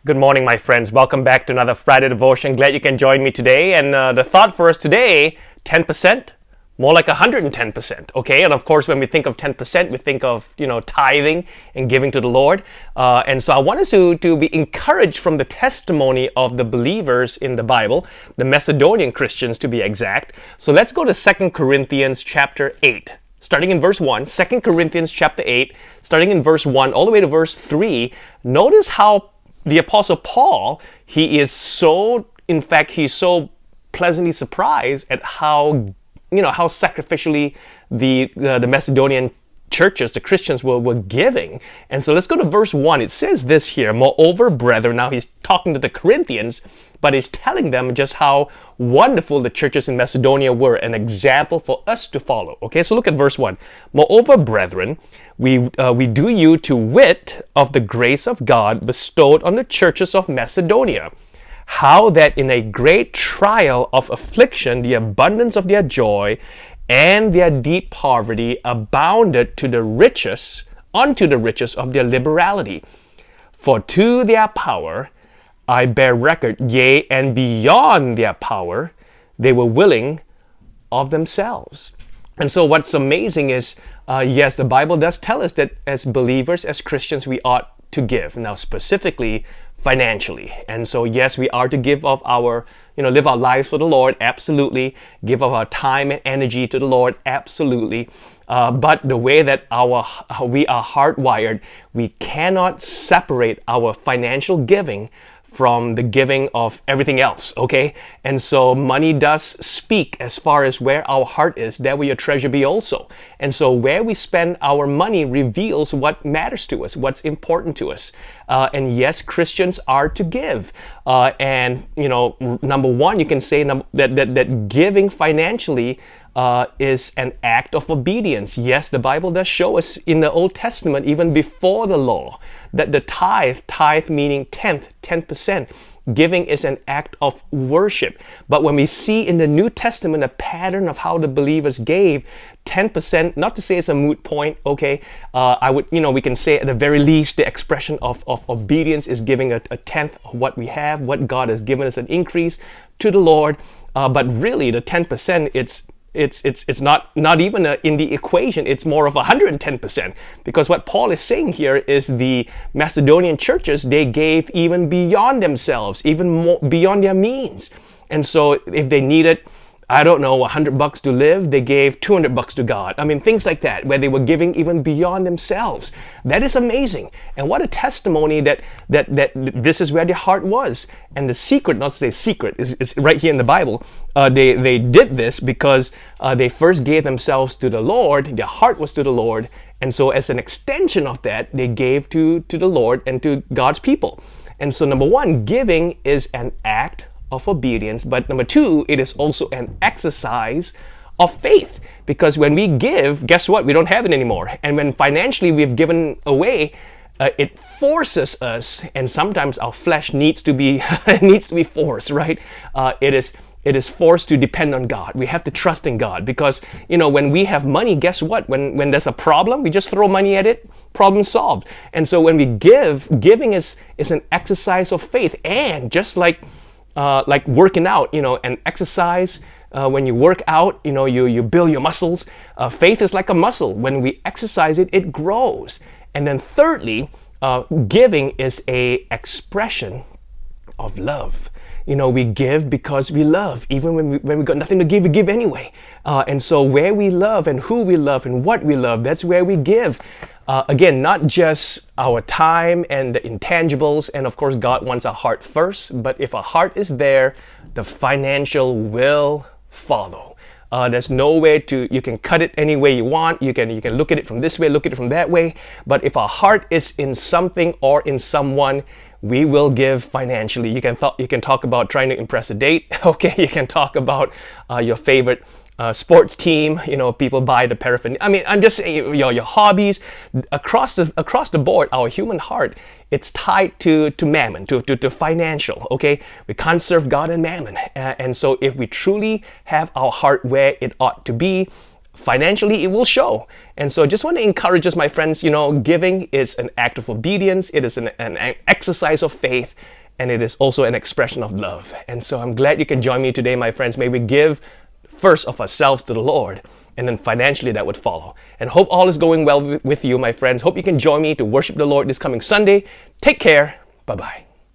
Good morning, my friends. Welcome back to another Friday devotion. Glad you can join me today. And the thought for us today, 10%, more like 110%. Okay, and of course, when we think of 10%, we think of tithing and giving to the Lord. And so I want us to be encouraged from the testimony of the believers in the Bible, the Macedonian Christians to be exact. So let's go to 2 Corinthians chapter 8. Starting in verse 1, 2 Corinthians chapter 8, starting in verse 1 all the way to verse 3, notice how the Apostle Paul, he's so pleasantly surprised at how sacrificially the Macedonian churches, the Christians were giving. And so let's go to verse 1. It says this here, "Moreover, brethren," now he's talking to the Corinthians, but he's telling them just how wonderful the churches in Macedonia were, an example for us to follow. Okay, so look at verse 1. "Moreover, brethren, we do you to wit of the grace of God bestowed on the churches of Macedonia, how that in a great trial of affliction the abundance of their joy and their deep poverty abounded to the riches, unto the riches of their liberality. For to their power I bear record, yea, and beyond their power they were willing of themselves." And so what's amazing is, yes, the Bible does tell us that as believers, as Christians, we ought to give. Now, specifically, financially. And so, yes, we are to give of our, live our lives for the Lord, absolutely. Give of our time and energy to the Lord, absolutely. But the way that we are hardwired, we cannot separate our financial giving from the giving of everything else, okay? And so money does speak as far as where our heart is, there will your treasure be also. And so where we spend our money reveals what matters to us, what's important to us. And yes, Christians are to give. And number one, you can say that giving financially is an act of obedience. Yes, the Bible does show us in the Old Testament, even before the law, that the tithe meaning 10%, giving is an act of worship. But when we see in the New Testament a pattern of how the believers gave, 10%, not to say it's a moot point, okay, we can say at the very least the expression of obedience is giving a tenth of what we have, what God has given us an increase to the Lord. But really the 10%, it's not even in the equation. It's more of 110%, because what Paul is saying here is the Macedonian churches, they gave even beyond themselves, even more beyond their means. And so if they needed, I don't know, $100 to live, they gave $200 to God. I mean, things like that, where they were giving even beyond themselves. That is amazing. And what a testimony that this is where their heart was. And the secret, not to say secret, is right here in the Bible. They did this because they first gave themselves to the Lord. Their heart was to the Lord. And so as an extension of that, they gave to the Lord and to God's people. And so number one, giving is an act of obedience, but number two, it is also an exercise of faith, because when we give, guess what? We don't have it anymore. And when financially we've given away, it forces us, and sometimes our flesh needs to be forced, right? It is forced to depend on God. We have to trust in God, because when we have money, guess what? When there's a problem, we just throw money at it, problem solved. And so when we giving is an exercise of faith. And just like working out, and exercise, when you work out, you build your muscles. Faith is like a muscle. When we exercise it, it grows. And then thirdly, giving is a expression of love. We give because we love. Even when we got nothing to give, we give anyway. And so where we love and who we love and what we love, that's where we give. Again, not just our time and the intangibles, and of course God wants our heart first, but if our heart is there, the financial will follow. There's no way you can cut it any way you want. You can look at it from this way, look at it from that way. But if our heart is in something or in someone, we will give financially. You can talk about trying to impress a date. Okay, you can talk about your favorite sports team. People buy the paraphernalia. I mean, I'm just saying, your hobbies across the board. Our human heart, it's tied to mammon, to financial. Okay, we can't serve God and mammon. And so, if we truly have our heart where it ought to be, financially it will show. And so I just want to encourage us, my friends, giving is an act of obedience, it is an exercise of faith, and it is also an expression of love. And so I'm glad you can join me today, my friends. May we give first of ourselves to the Lord, and then financially that would follow. And hope all is going well with you, my friends. Hope you can join me to worship the Lord this coming Sunday. Take care. Bye-bye.